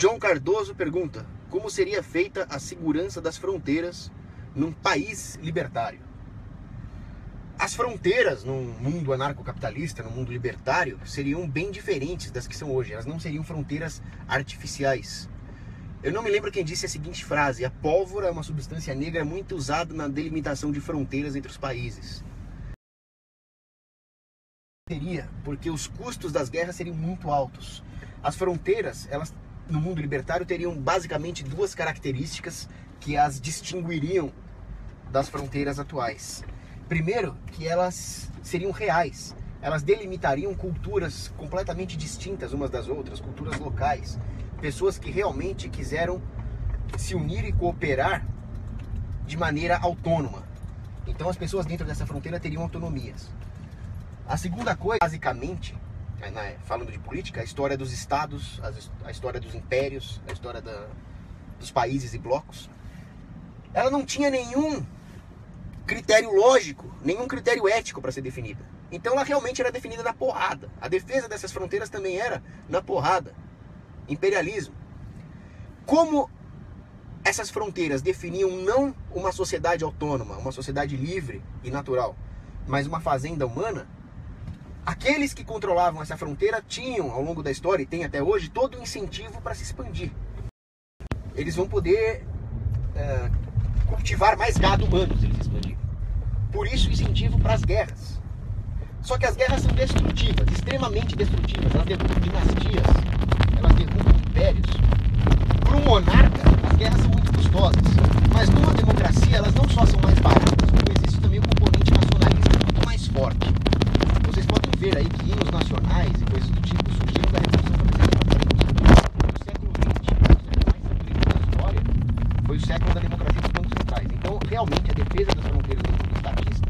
John Cardoso pergunta: como seria feita a segurança das fronteiras num país libertário? As fronteiras num mundo anarcocapitalista, num mundo libertário, seriam bem diferentes das que são hoje. Elas não seriam fronteiras artificiais. Eu não me lembro quem disse a seguinte frase: a pólvora é uma substância negra muito usada na delimitação de fronteiras entre os países. Porque os custos das guerras seriam muito altos. As fronteiras, elas no mundo libertário teriam basicamente duas características que as distinguiriam das fronteiras atuais. Primeiro, que elas seriam reais. Elas delimitariam culturas completamente distintas umas das outras, culturas locais. Pessoas que realmente quiseram se unir e cooperar de maneira autônoma. Então as pessoas dentro dessa fronteira teriam autonomias. A segunda coisa, basicamente, falando de política, a história dos estados, a história dos impérios, a história dos países e blocos, ela não tinha nenhum critério lógico, nenhum critério ético para ser definida. Então ela realmente era definida na porrada. A defesa dessas fronteiras também era na porrada. Imperialismo. Como essas fronteiras definiam não uma sociedade autônoma, uma sociedade livre e natural, mas uma fazenda humana, aqueles que controlavam essa fronteira tinham, ao longo da história, e tem até hoje, todo o incentivo para se expandir. Eles vão poder cultivar mais gado humano se eles se expandirem. Por isso o incentivo para as guerras. Só que as guerras são destrutivas, extremamente destrutivas. Elas derrubam dinastias, elas derrubam impérios. Para um monarca, as guerras são muito custosas. Mas numa democracia, elas não só são mais baratas, como existe também um componente nacionalista muito mais forte. Vocês podem ver aí que hinos nacionais e coisas do tipo surgiram da Revolução Francesa para frente. No século XX, o século mais sangrento da história, foi o século da democracia dos bancos centrais. Então, realmente, a defesa das fronteiras do mundo estatista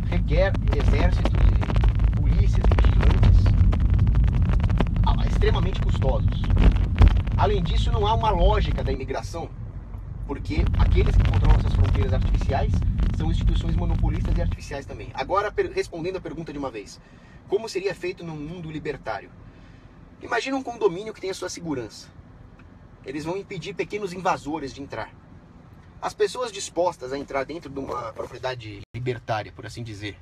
requer exércitos e polícias e vigilantes extremamente custosos. Além disso, não há uma lógica da imigração, porque aqueles que controlam essas fronteiras artificiais são instituições monopolistas e artificiais também. Agora, respondendo a pergunta de uma vez, como seria feito num mundo libertário? Imagina um condomínio que tem a sua segurança. Eles vão impedir pequenos invasores de entrar. As pessoas dispostas a entrar dentro de uma propriedade libertária, por assim dizer,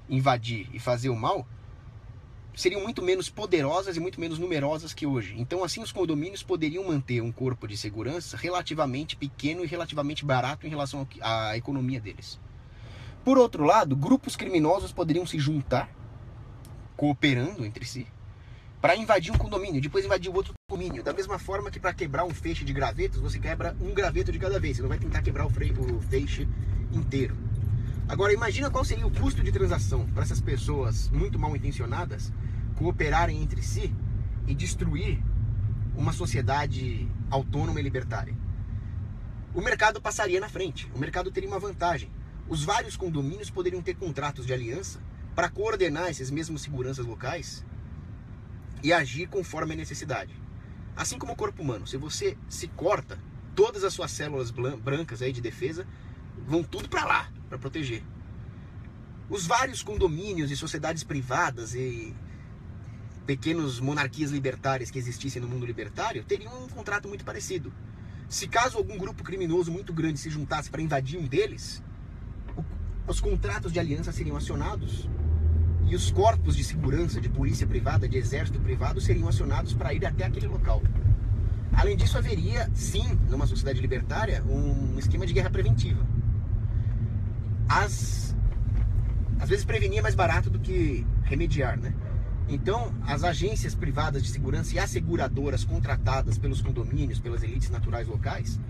invadir e fazer o mal, seriam muito menos poderosas e muito menos numerosas que hoje. Então, assim, os condomínios poderiam manter um corpo de segurança relativamente pequeno e relativamente barato em relação à economia deles. Por outro lado, grupos criminosos poderiam se juntar, cooperando entre si, para invadir um condomínio, depois invadir o outro condomínio. Da mesma forma que para quebrar um feixe de gravetos, você quebra um graveto de cada vez. Você não vai tentar quebrar o feixe inteiro. Agora, imagina qual seria o custo de transação para essas pessoas muito mal intencionadas cooperarem entre si e destruir uma sociedade autônoma e libertária. O mercado passaria na frente, o mercado teria uma vantagem. Os vários condomínios poderiam ter contratos de aliança para coordenar esses mesmos seguranças locais e agir conforme a necessidade. Assim como o corpo humano, se você se corta, todas as suas células brancas aí de defesa vão tudo para lá, para proteger. Os vários condomínios e sociedades privadas e pequenas monarquias libertárias que existissem no mundo libertário teriam um contrato muito parecido. Se caso algum grupo criminoso muito grande se juntasse para invadir um deles, os contratos de aliança seriam acionados e os corpos de segurança, de polícia privada, de exército privado seriam acionados para ir até aquele local. Além disso, haveria, sim, numa sociedade libertária, um esquema de guerra preventiva. Às vezes prevenir é mais barato do que remediar, né? Então, as agências privadas de segurança e as seguradoras contratadas pelos condomínios, pelas elites naturais locais,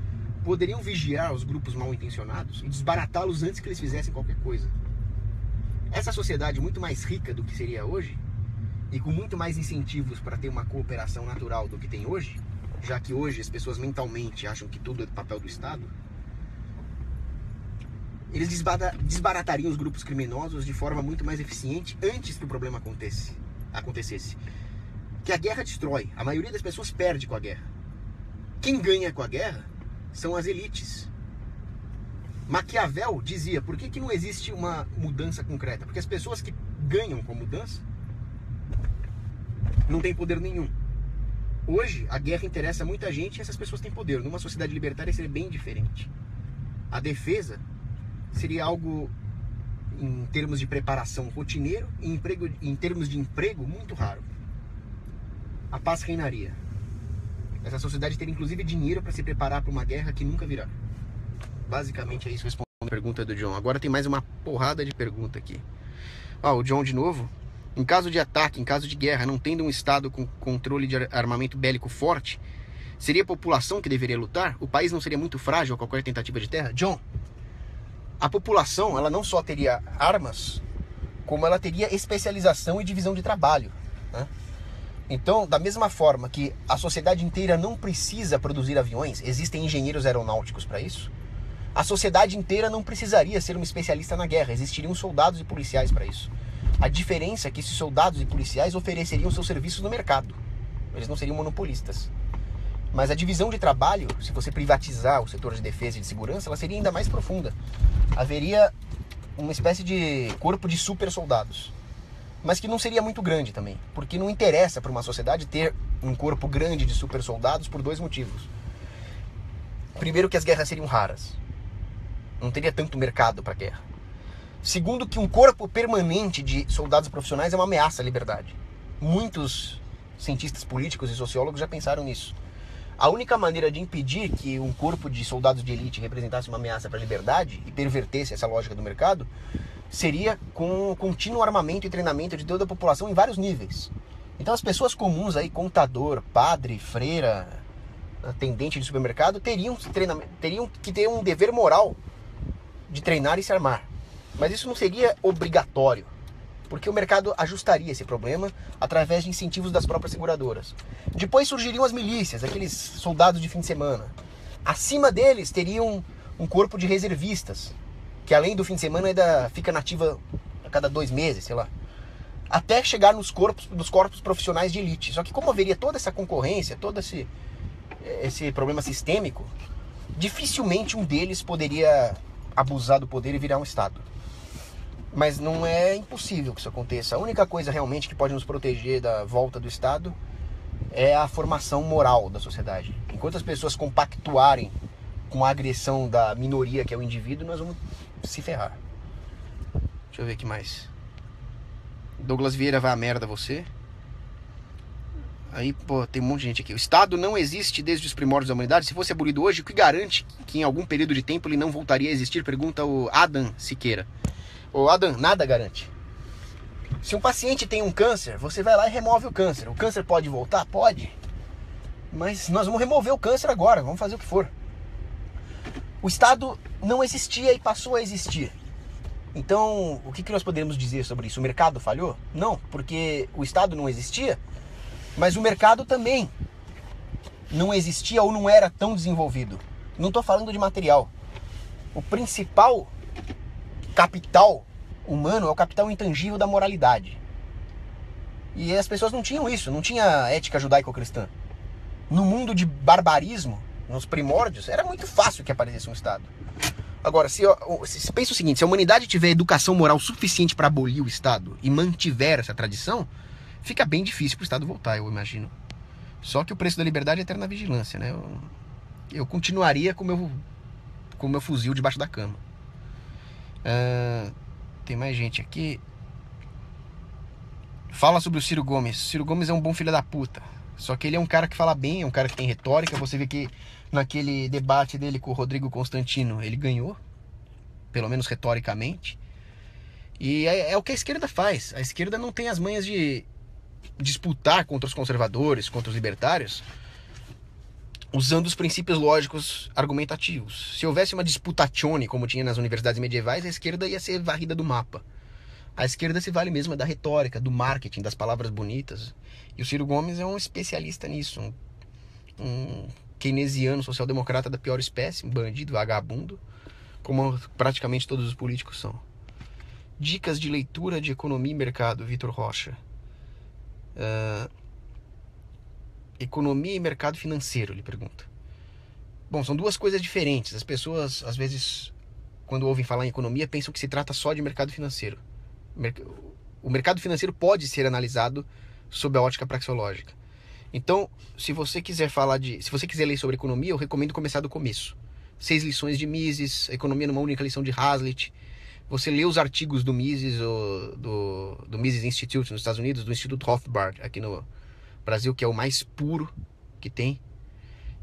poderiam vigiar os grupos mal intencionados e desbaratá-los antes que eles fizessem qualquer coisa. Essa sociedade muito mais rica do que seria hoje, e com muito mais incentivos para ter uma cooperação natural do que tem hoje, já que hoje as pessoas mentalmente acham que tudo é do papel do Estado, eles desbaratariam os grupos criminosos de forma muito mais eficiente antes que o problema acontecesse. Que a guerra destrói. A maioria das pessoas perde com a guerra. Quem ganha com a guerra são as elites. Maquiavel dizia, por que não existe uma mudança concreta? Porque as pessoas que ganham com a mudança não têm poder nenhum. Hoje, a guerra interessa muita gente e essas pessoas têm poder. Numa sociedade libertária seria bem diferente. A defesa seria algo, em termos de preparação, rotineiro, e em termos de emprego, muito raro. A paz reinaria. Essa sociedade teria inclusive dinheiro para se preparar para uma guerra que nunca virá. Basicamente é isso, respondendo a pergunta do John. Agora tem mais uma porrada de pergunta aqui. O John de novo. Em caso de ataque, em caso de guerra, não tendo um Estado com controle de armamento bélico forte, seria a população que deveria lutar? O país não seria muito frágil a qualquer tentativa de terra? John, a população, ela não só teria armas, como ela teria especialização e divisão de trabalho, né? Então, da mesma forma que a sociedade inteira não precisa produzir aviões, existem engenheiros aeronáuticos para isso, a sociedade inteira não precisaria ser um especialista na guerra, existiriam soldados e policiais para isso. A diferença é que esses soldados e policiais ofereceriam seus serviços no mercado. Eles não seriam monopolistas. Mas a divisão de trabalho, se você privatizar o setor de defesa e de segurança, ela seria ainda mais profunda. Haveria uma espécie de corpo de super soldados. Mas que não seria muito grande também. Porque não interessa para uma sociedade ter um corpo grande de super soldados por dois motivos. Primeiro, que as guerras seriam raras. Não teria tanto mercado para guerra. Segundo, que um corpo permanente de soldados profissionais é uma ameaça à liberdade. Muitos cientistas políticos e sociólogos já pensaram nisso. A única maneira de impedir que um corpo de soldados de elite representasse uma ameaça para a liberdade e pervertesse essa lógica do mercado seria com o contínuo armamento e treinamento de toda a população em vários níveis. Então as pessoas comuns aí, contador, padre, freira, atendente de supermercado, teriam que ter um dever moral de treinar e se armar. Mas isso não seria obrigatório, porque o mercado ajustaria esse problema através de incentivos das próprias seguradoras. Depois surgiriam as milícias, aqueles soldados de fim de semana. Acima deles teriam um corpo de reservistas, que além do fim de semana ainda fica nativa a cada 2 meses, sei lá. Até chegar nos corpos profissionais de elite. Só que como haveria toda essa concorrência, todo esse problema sistêmico, dificilmente um deles poderia abusar do poder e virar um Estado. Mas não é impossível que isso aconteça. A única coisa realmente que pode nos proteger da volta do Estado é a formação moral da sociedade. Enquanto as pessoas compactuarem com a agressão da minoria, que é o indivíduo, nós vamos se ferrar. Deixa eu ver o que mais. Douglas Vieira, vai a merda você. Aí, pô, tem um monte de gente aqui. O Estado não existe desde os primórdios da humanidade. Se fosse abolido hoje, o que garante que em algum período de tempo ele não voltaria a existir? Pergunta o Adam Siqueira. Ô Adam, nada garante. Se um paciente tem um câncer, você vai lá e remove o câncer. O câncer pode voltar? Pode. Mas nós vamos remover o câncer agora, vamos fazer o que for. O Estado não existia e passou a existir. Então, o que nós podemos dizer sobre isso? O mercado falhou? Não, porque o Estado não existia, mas o mercado também não existia ou não era tão desenvolvido. Não estou falando de material. O principal capital humano é o capital intangível da moralidade. E as pessoas não tinham isso, não tinha ética judaico-cristã. No mundo de barbarismo, nos primórdios, era muito fácil que aparecesse um Estado. Agora, se pensa o seguinte, se a humanidade tiver educação moral suficiente para abolir o Estado e mantiver essa tradição, fica bem difícil para o Estado voltar, eu imagino. Só que o preço da liberdade é eterna vigilância, né? Eu continuaria com o meu fuzil debaixo da cama. Tem mais gente aqui. Fala sobre o Ciro Gomes. Ciro Gomes é um bom filho da puta. Só que ele é um cara que fala bem, é um cara que tem retórica. Você vê que naquele debate dele com o Rodrigo Constantino, ele ganhou, pelo menos retoricamente. E é o que a esquerda faz. A esquerda não tem as manhas de disputar contra os conservadores, contra os libertários, usando os princípios lógicos argumentativos. Se houvesse uma disputatione, como tinha nas universidades medievais, a esquerda ia ser varrida do mapa. A esquerda se vale mesmo da retórica, do marketing, das palavras bonitas. E o Ciro Gomes é um especialista nisso. Um keynesiano social-democrata da pior espécie, um bandido, vagabundo, como praticamente todos os políticos são. Dicas de leitura de economia e mercado, Vitor Rocha. Economia e mercado financeiro, ele pergunta. Bom, são duas coisas diferentes. As pessoas, às vezes, quando ouvem falar em economia, pensam que se trata só de mercado financeiro. O mercado financeiro pode ser analisado sob a ótica praxeológica. Então, se você quiser ler sobre economia, eu recomendo começar do começo. 6 lições de Mises, economia numa única lição de Hazlitt. Você lê os artigos do Mises, do Mises Institute nos Estados Unidos, do Instituto Rothbard aqui no Brasil, que é o mais puro que tem.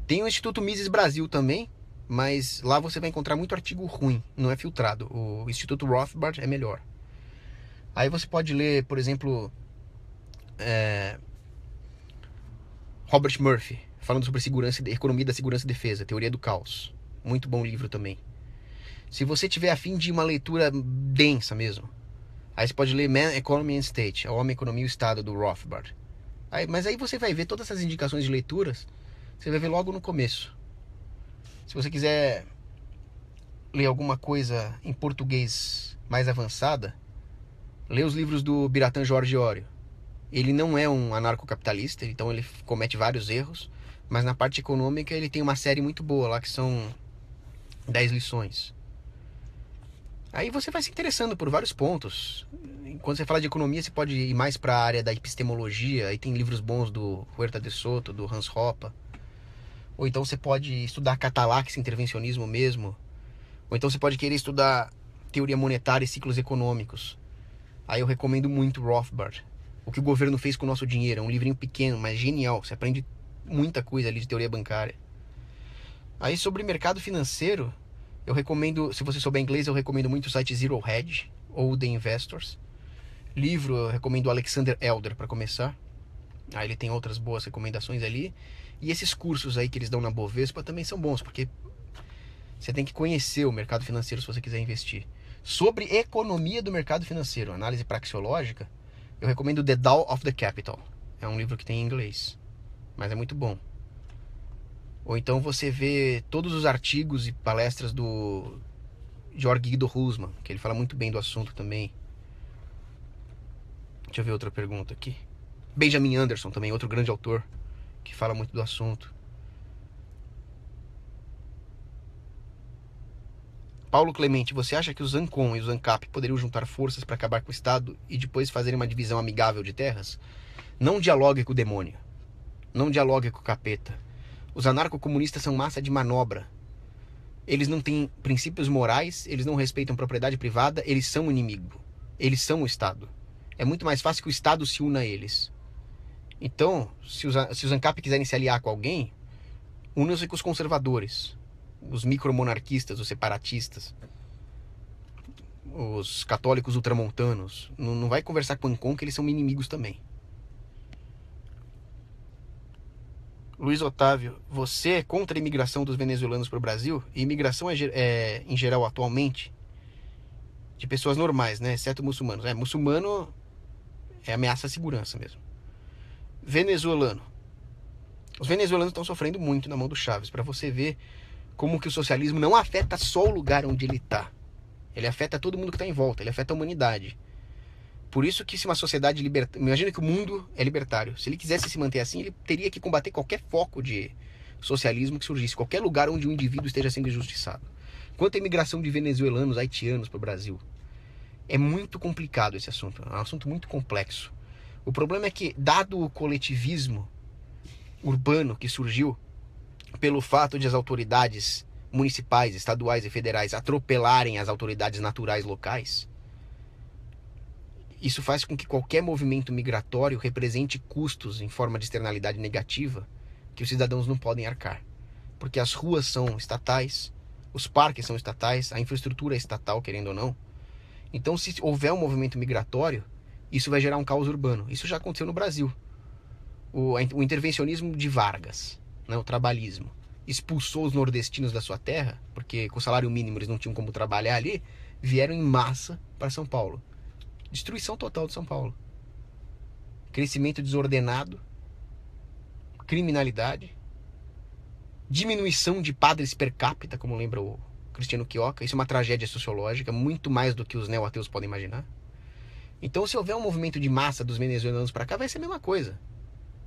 Tem o Instituto Mises Brasil também, mas lá você vai encontrar muito artigo ruim, não é filtrado. O Instituto Rothbard é melhor. Aí você pode ler, por exemplo, Robert Murphy, falando sobre economia da segurança e defesa, teoria do caos. Muito bom livro também. Se você tiver a fim de uma leitura densa mesmo, aí você pode ler Man, Economy and State, O Homem, Economia e o Estado, do Rothbard. Mas aí você vai ver todas essas indicações de leituras, você vai ver logo no começo. Se você quiser ler alguma coisa em português mais avançada, lê os livros do Biratan Jorge Ório. Ele não é um anarcocapitalista, então ele comete vários erros, mas na parte econômica ele tem uma série muito boa lá, que são 10 lições. Aí você vai se interessando por vários pontos. Quando você fala de economia, você pode ir mais para a área da epistemologia. Aí tem livros bons do Huerta de Soto, do Hans Hoppe. Ou então você pode estudar catalaxe, intervencionismo mesmo. Ou então você pode querer estudar teoria monetária e ciclos econômicos. Aí eu recomendo muito Rothbard. O que o governo fez com o nosso dinheiro. É um livrinho pequeno, mas genial. Você aprende muita coisa ali de teoria bancária. Aí sobre mercado financeiro, eu recomendo, se você souber inglês, eu recomendo muito o site Zero Hedge ou The Investors. Livro, eu recomendo o Alexander Elder para começar. Aí ele tem outras boas recomendações ali. E esses cursos aí que eles dão na Bovespa também são bons, porque você tem que conhecer o mercado financeiro se você quiser investir. Sobre economia do mercado financeiro, análise praxeológica, eu recomendo The Tao of the Capital. É um livro que tem em inglês, mas é muito bom. Ou então você vê todos os artigos e palestras do Georg Guido Husserl, que ele fala muito bem do assunto também. Deixa eu ver outra pergunta aqui. Benjamin Anderson também, outro grande autor, que fala muito do assunto. Paulo Clemente, você acha que o Zancon e o Zancap poderiam juntar forças para acabar com o Estado e depois fazerem uma divisão amigável de terras? Não dialogue com o demônio. Não dialogue com o capeta. Os anarcocomunistas são massa de manobra. Eles não têm princípios morais, eles não respeitam propriedade privada, eles são o inimigo. Eles são o Estado. É muito mais fácil que o Estado se una a eles. Então, se os ANCAP quiserem se aliar com alguém, unam-se com os conservadores, os micromonarquistas, os separatistas, os católicos ultramontanos. Não vai conversar com o Ancon, que eles são inimigos também. Luiz Otávio, você é contra a imigração dos venezuelanos para o Brasil? E imigração em geral atualmente de pessoas normais, né? Exceto muçulmanos. Muçulmano é ameaça à segurança mesmo. Venezuelano. Os venezuelanos estão sofrendo muito na mão do Chaves, para você ver como que o socialismo não afeta só o lugar onde ele está. Ele afeta todo mundo que está em volta, ele afeta a humanidade. Por isso que se uma sociedade libertária... Imagina que o mundo é libertário. Se ele quisesse se manter assim, ele teria que combater qualquer foco de socialismo que surgisse, qualquer lugar onde o indivíduo esteja sendo injustiçado. Quanto à imigração de venezuelanos, haitianos para o Brasil, é muito complicado esse assunto. É um assunto muito complexo. O problema é que, dado o coletivismo urbano que surgiu pelo fato de as autoridades municipais, estaduais e federais atropelarem as autoridades naturais locais, isso faz com que qualquer movimento migratório represente custos em forma de externalidade negativa que os cidadãos não podem arcar. Porque as ruas são estatais, os parques são estatais, a infraestrutura é estatal, querendo ou não. Então, se houver um movimento migratório, isso vai gerar um caos urbano. Isso já aconteceu no Brasil. O intervencionismo de Vargas, né, o trabalhismo, expulsou os nordestinos da sua terra, porque com o salário mínimo eles não tinham como trabalhar ali, vieram em massa para São Paulo. Destruição total de São Paulo. Crescimento desordenado, criminalidade, diminuição de padres per capita, como lembra o Cristiano Quioca. Isso é uma tragédia sociológica, muito mais do que os neo-ateus podem imaginar. Então, se houver um movimento de massa dos venezuelanos para cá, vai ser a mesma coisa.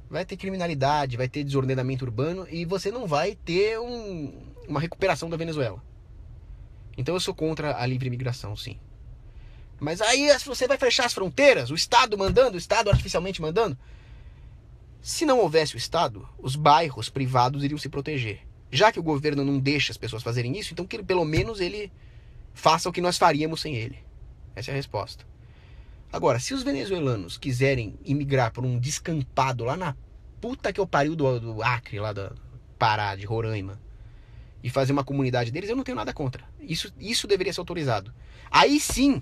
Vai ter criminalidade, vai ter desordenamento urbano e você não vai ter uma recuperação da Venezuela. Então eu sou contra a livre imigração, sim. Mas aí você vai fechar as fronteiras, o Estado mandando, o Estado artificialmente mandando. Se não houvesse o Estado, os bairros privados iriam se proteger. Já que o governo não deixa as pessoas fazerem isso, então que pelo menos ele faça o que nós faríamos sem ele. Essa é a resposta. Agora, se os venezuelanos quiserem imigrar por um descampado lá na puta que eu pariu do Acre, lá da Pará, de Roraima, e fazer uma comunidade deles, eu não tenho nada contra. Isso deveria ser autorizado. Aí sim,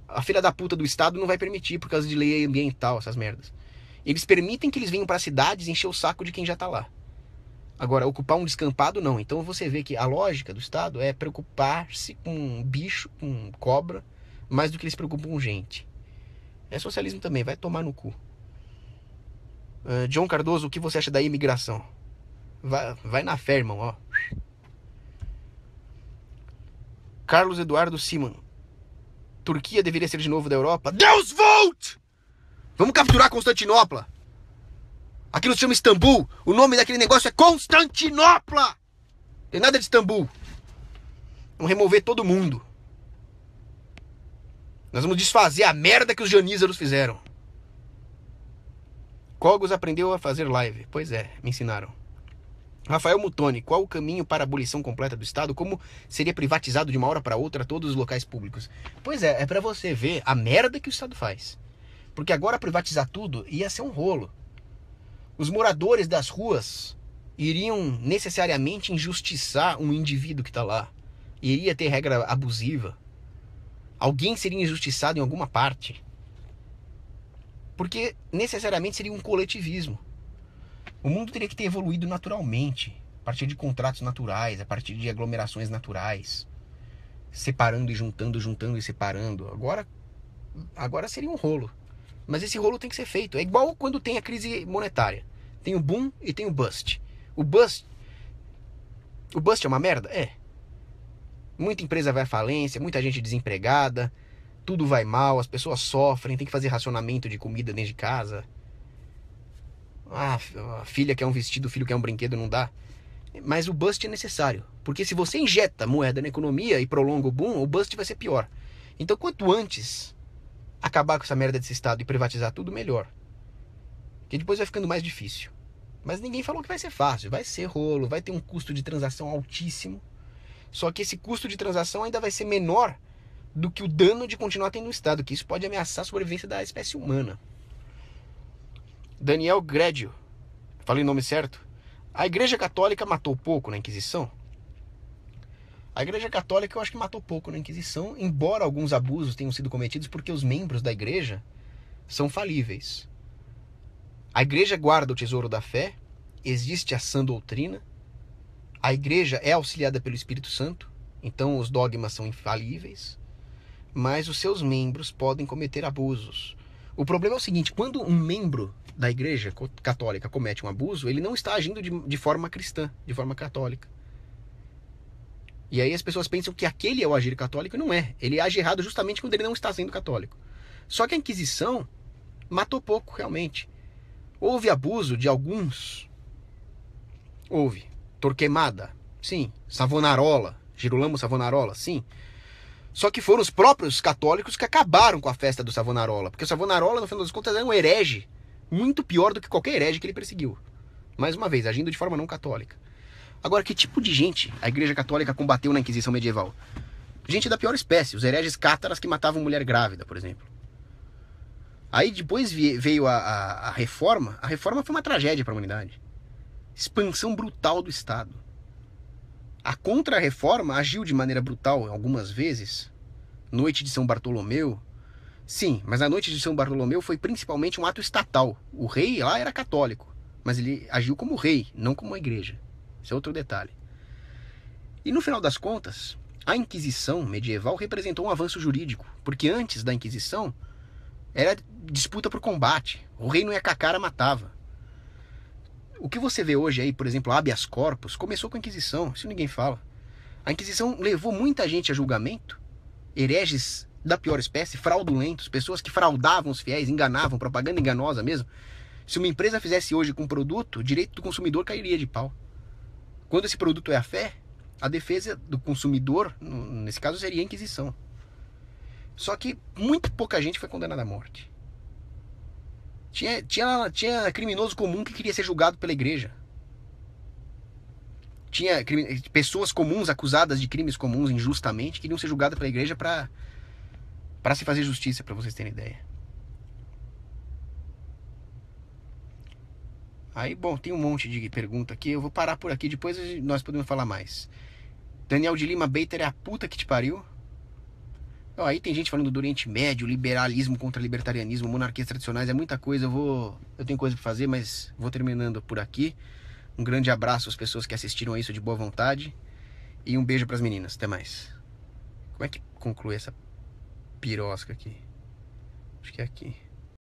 a filha da puta do Estado não vai permitir por causa de lei ambiental, essas merdas. Eles permitem que eles venham para cidades encher o saco de quem já tá lá. Agora, ocupar um descampado, não. Então você vê que a lógica do Estado é preocupar-se com bicho, com cobra, mais do que eles se preocupam com gente. É socialismo também, vai tomar no cu. John Cardoso, o que você acha da imigração? Vai na fé, irmão, ó. Carlos Eduardo Siman. Turquia deveria ser de novo da Europa? Deus volte! Vamos capturar Constantinopla. Aquilo se chama Istambul. O nome daquele negócio é Constantinopla. Tem nada de Istambul. Vamos remover todo mundo. Nós vamos desfazer a merda que os janízaros fizeram. Cogos aprendeu a fazer live. Pois é, me ensinaram. Rafael Mutoni, qual o caminho para a abolição completa do Estado? Como seria privatizado de uma hora para outra todos os locais públicos? Pois é para você ver a merda que o Estado faz. Porque agora privatizar tudo ia ser um rolo. Os moradores das ruas iriam necessariamente injustiçar um indivíduo que está lá. Iria ter regra abusiva. Alguém seria injustiçado em alguma parte. Porque necessariamente seria um coletivismo. O mundo teria que ter evoluído naturalmente, a partir de contratos naturais, a partir de aglomerações naturais, separando e juntando, juntando e separando. Agora seria um rolo. Mas esse rolo tem que ser feito. É igual quando tem a crise monetária. Tem o boom e tem o bust. O bust é uma merda? É. Muita empresa vai à falência, muita gente desempregada, tudo vai mal, as pessoas sofrem, tem que fazer racionamento de comida dentro de casa. A filha quer um vestido, o filho quer um brinquedo, não dá. Mas o bust é necessário. Porque se você injeta moeda na economia e prolonga o boom, o bust vai ser pior. Então quanto antes acabar com essa merda desse Estado e privatizar tudo, melhor. Porque depois vai ficando mais difícil. Mas ninguém falou que vai ser fácil. Vai ser rolo, vai ter um custo de transação altíssimo. Só que esse custo de transação ainda vai ser menor do que o dano de continuar tendo o Estado, que isso pode ameaçar a sobrevivência da espécie humana. Daniel Grédio, falei o nome certo? A Igreja Católica matou pouco na Inquisição? A Igreja Católica eu acho que matou pouco na Inquisição, embora alguns abusos tenham sido cometidos porque os membros da Igreja são falíveis. A Igreja guarda o tesouro da fé, existe a sã doutrina, a Igreja é auxiliada pelo Espírito Santo, então os dogmas são infalíveis, mas os seus membros podem cometer abusos. O problema é o seguinte, quando um membro da Igreja Católica comete um abuso, ele não está agindo de forma cristã, de forma católica. E aí as pessoas pensam que aquele é o agir católico, e não é. Ele age errado justamente quando ele não está sendo católico. Só que a Inquisição matou pouco, realmente. Houve abuso de alguns. Houve. Torquemada, sim. Savonarola, Girolamo Savonarola, sim. Só que foram os próprios católicos que acabaram com a festa do Savonarola. Porque o Savonarola, no final das contas, era um herege. Muito pior do que qualquer herege que ele perseguiu. Mais uma vez, agindo de forma não católica. Agora, que tipo de gente a Igreja Católica combateu na Inquisição medieval? Gente da pior espécie. Os hereges cátaras que matavam mulher grávida, por exemplo. Aí depois veio a Reforma. A Reforma foi uma tragédia para a humanidade. Expansão brutal do Estado. A Contra-Reforma agiu de maneira brutal algumas vezes. Noite de São Bartolomeu. Sim, mas a Noite de São Bartolomeu foi principalmente um ato estatal. O rei lá era católico, mas ele agiu como rei, não como uma igreja. Esse é outro detalhe. E no final das contas, a Inquisição medieval representou um avanço jurídico, porque antes da Inquisição era disputa por combate. O rei não ia com a cara, matava. O que você vê hoje aí, por exemplo, habeas corpus, começou com a Inquisição, isso ninguém fala. A Inquisição levou muita gente a julgamento, hereges da pior espécie, fraudulentos, pessoas que fraudavam os fiéis, enganavam, propaganda enganosa mesmo. Se uma empresa fizesse hoje com um produto, o direito do consumidor cairia de pau. Quando esse produto é a fé, a defesa do consumidor, nesse caso, seria a Inquisição. Só que muito pouca gente foi condenada à morte. Tinha criminoso comum que queria ser julgado pela igreja. Tinha pessoas comuns acusadas de crimes comuns injustamente que queriam ser julgadas pela igreja para se fazer justiça, para vocês terem ideia. Aí, bom, tem um monte de pergunta aqui. Eu vou parar por aqui, depois nós podemos falar mais. Daniel de Lima Bater é a puta que te pariu. Ó, aí tem gente falando do Oriente Médio, liberalismo contra libertarianismo, monarquias tradicionais, é muita coisa. Eu tenho coisa pra fazer, mas vou terminando por aqui. Um grande abraço às pessoas que assistiram a isso de boa vontade. E um beijo pras meninas. Até mais. Como é que conclui essa pirosca aqui? Acho que é aqui.